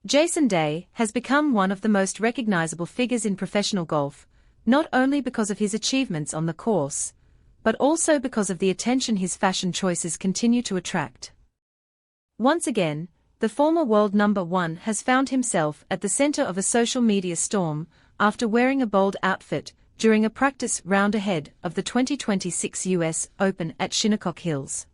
Jason Day has become one of the most recognizable figures in professional golf, not only because of his achievements on the course, but also because of the attention his fashion choices continue to attract. Once again, the former world number one has found himself at the center of a social media storm after wearing a bold outfit during a practice round ahead of the 2026 US Open at Shinnecock Hills.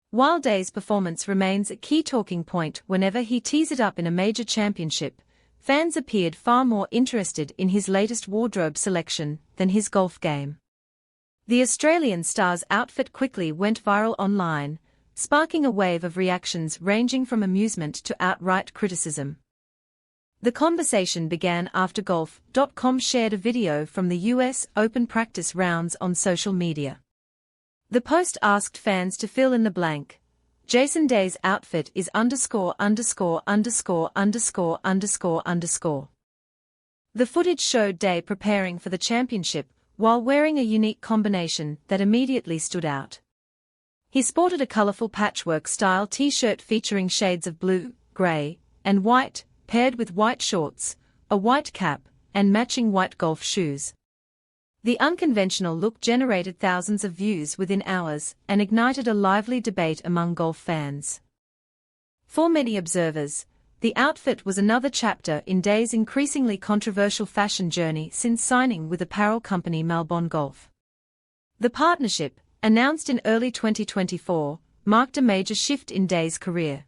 While Day's performance remains a key talking point whenever he tees it up in a major championship, fans appeared far more interested in his latest wardrobe selection than his golf game. The Australian star's outfit quickly went viral online, sparking a wave of reactions ranging from amusement to outright criticism. The conversation began after Golf.com shared a video from the US Open practice rounds on social media. The post asked fans to fill in the blank. Jason Day's outfit is ___________. The footage showed Day preparing for the championship while wearing a unique combination that immediately stood out. He sported a colorful patchwork-style t-shirt featuring shades of blue, gray, and white, paired with white shorts, a white cap, and matching white golf shoes. The unconventional look generated thousands of views within hours and ignited a lively debate among golf fans. For many observers, the outfit was another chapter in Day's increasingly controversial fashion journey since signing with apparel company Melbourne Golf. The partnership, announced in early 2024, marked a major shift in Day's career.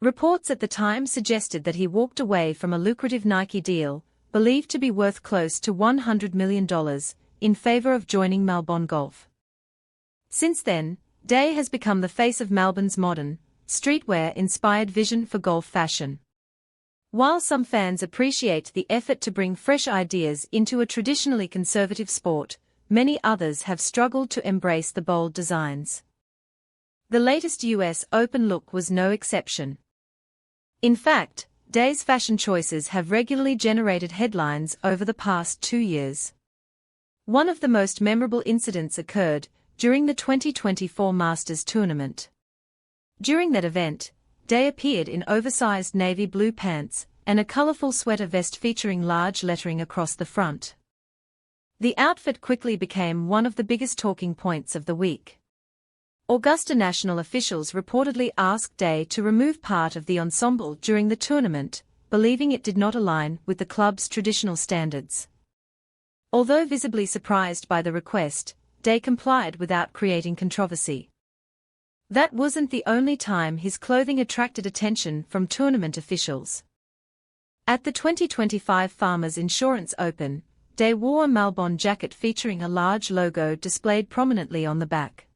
Reports at the time suggested that he walked away from a lucrative Nike deal, believed to be worth close to $100 million, in favor of joining Melbourne Golf. Since then, Day has become the face of Melbourne's modern, streetwear-inspired vision for golf fashion. While some fans appreciate the effort to bring fresh ideas into a traditionally conservative sport, many others have struggled to embrace the bold designs. The latest US Open look was no exception. In fact, Day's fashion choices have regularly generated headlines over the past 2 years. One of the most memorable incidents occurred during the 2024 Masters tournament. During that event, Day appeared in oversized navy blue pants and a colorful sweater vest featuring large lettering across the front. The outfit quickly became one of the biggest talking points of the week. Augusta National officials reportedly asked Day to remove part of the ensemble during the tournament, believing it did not align with the club's traditional standards. Although visibly surprised by the request, Day complied without creating controversy. That wasn't the only time his clothing attracted attention from tournament officials. At the 2025 Farmers Insurance Open, Day wore a Melbourne jacket featuring a large logo displayed prominently on the back.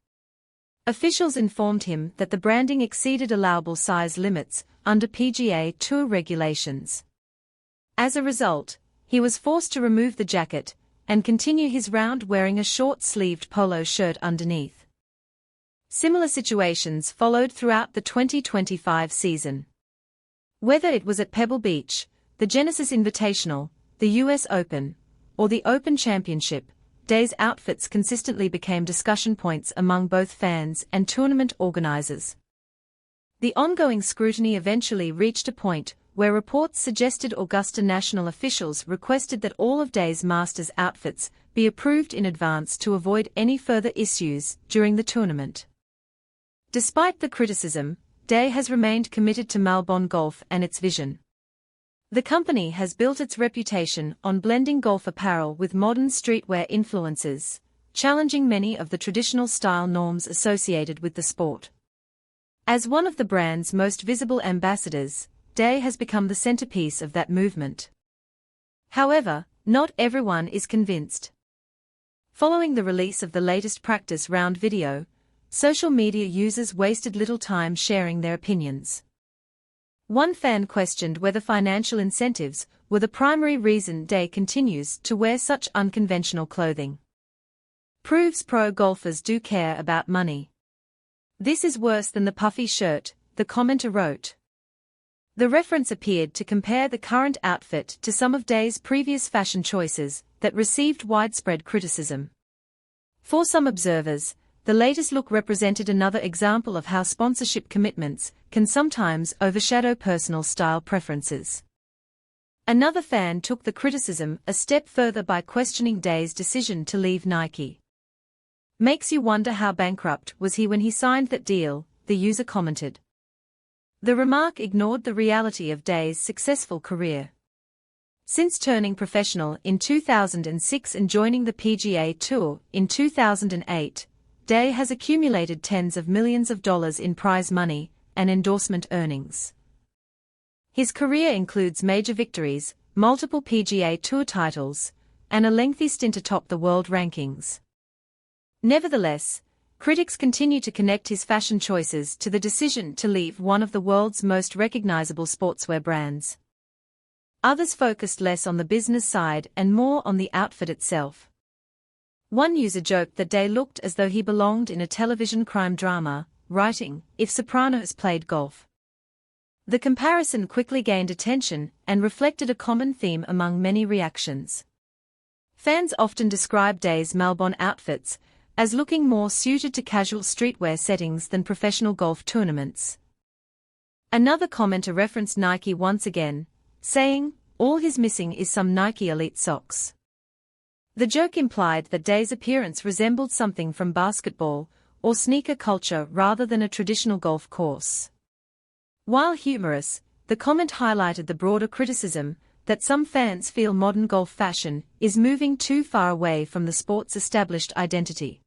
Officials informed him that the branding exceeded allowable size limits under PGA Tour regulations. As a result, he was forced to remove the jacket and continue his round wearing a short-sleeved polo shirt underneath. Similar situations followed throughout the 2025 season. Whether it was at Pebble Beach, the Genesis Invitational, the US Open, or the Open Championship, Day's outfits consistently became discussion points among both fans and tournament organizers. The ongoing scrutiny eventually reached a point where reports suggested Augusta National officials requested that all of Day's Masters outfits be approved in advance to avoid any further issues during the tournament. Despite the criticism, Day has remained committed to Melbourne Golf and its vision. The company has built its reputation on blending golf apparel with modern streetwear influences, challenging many of the traditional style norms associated with the sport. As one of the brand's most visible ambassadors, Day has become the centerpiece of that movement. However, not everyone is convinced. Following the release of the latest practice round video, social media users wasted little time sharing their opinions. One fan questioned whether financial incentives were the primary reason Day continues to wear such unconventional clothing. Proves pro golfers do care about money. This is worse than the puffy shirt, the commenter wrote. The reference appeared to compare the current outfit to some of Day's previous fashion choices that received widespread criticism. For some observers, the latest look represented another example of how sponsorship commitments can sometimes overshadow personal style preferences. Another fan took the criticism a step further by questioning Day's decision to leave Nike. "Makes you wonder how bankrupt was he when he signed that deal," the user commented. The remark ignored the reality of Day's successful career. Since turning professional in 2006 and joining the PGA Tour in 2008, Day has accumulated tens of millions of dollars in prize money and endorsement earnings. His career includes major victories, multiple PGA Tour titles, and a lengthy stint atop the world rankings. Nevertheless, critics continue to connect his fashion choices to the decision to leave one of the world's most recognizable sportswear brands. Others focused less on the business side and more on the outfit itself. One user joked that Day looked as though he belonged in a television crime drama, writing, "If Sopranos played golf." The comparison quickly gained attention and reflected a common theme among many reactions. Fans often describe Day's Melbourne outfits as looking more suited to casual streetwear settings than professional golf tournaments. Another commenter referenced Nike once again, saying, "All he's missing is some Nike Elite socks." The joke implied that Day's appearance resembled something from basketball or sneaker culture rather than a traditional golf course. While humorous, the comment highlighted the broader criticism that some fans feel modern golf fashion is moving too far away from the sport's established identity.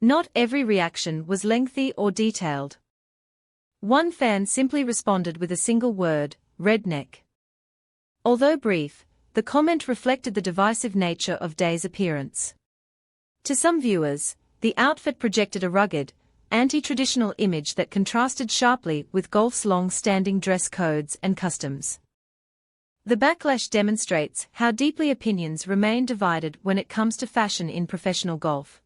Not every reaction was lengthy or detailed. One fan simply responded with a single word, "redneck." Although brief, the comment reflected the divisive nature of Day's appearance. To some viewers, the outfit projected a rugged, anti-traditional image that contrasted sharply with golf's long-standing dress codes and customs. The backlash demonstrates how deeply opinions remain divided when it comes to fashion in professional golf.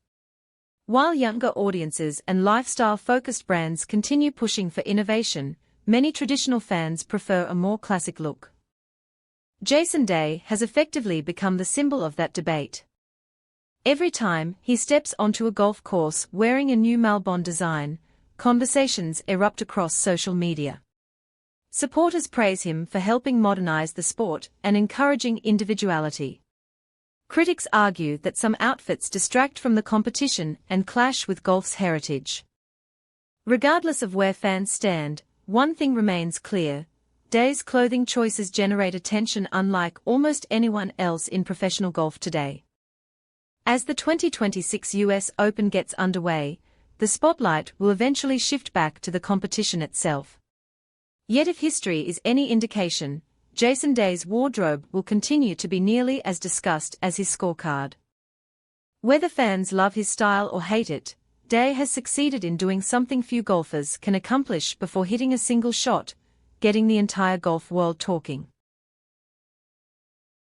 While younger audiences and lifestyle-focused brands continue pushing for innovation, many traditional fans prefer a more classic look. Jason Day has effectively become the symbol of that debate. Every time he steps onto a golf course wearing a new Melbourne design, conversations erupt across social media. Supporters praise him for helping modernize the sport and encouraging individuality. Critics argue that some outfits distract from the competition and clash with golf's heritage. Regardless of where fans stand, one thing remains clear: Day's clothing choices generate attention unlike almost anyone else in professional golf today. As the 2026 US Open gets underway, the spotlight will eventually shift back to the competition itself. Yet if history is any indication, Jason Day's wardrobe will continue to be nearly as discussed as his scorecard. Whether fans love his style or hate it, Day has succeeded in doing something few golfers can accomplish before hitting a single shot, getting the entire golf world talking.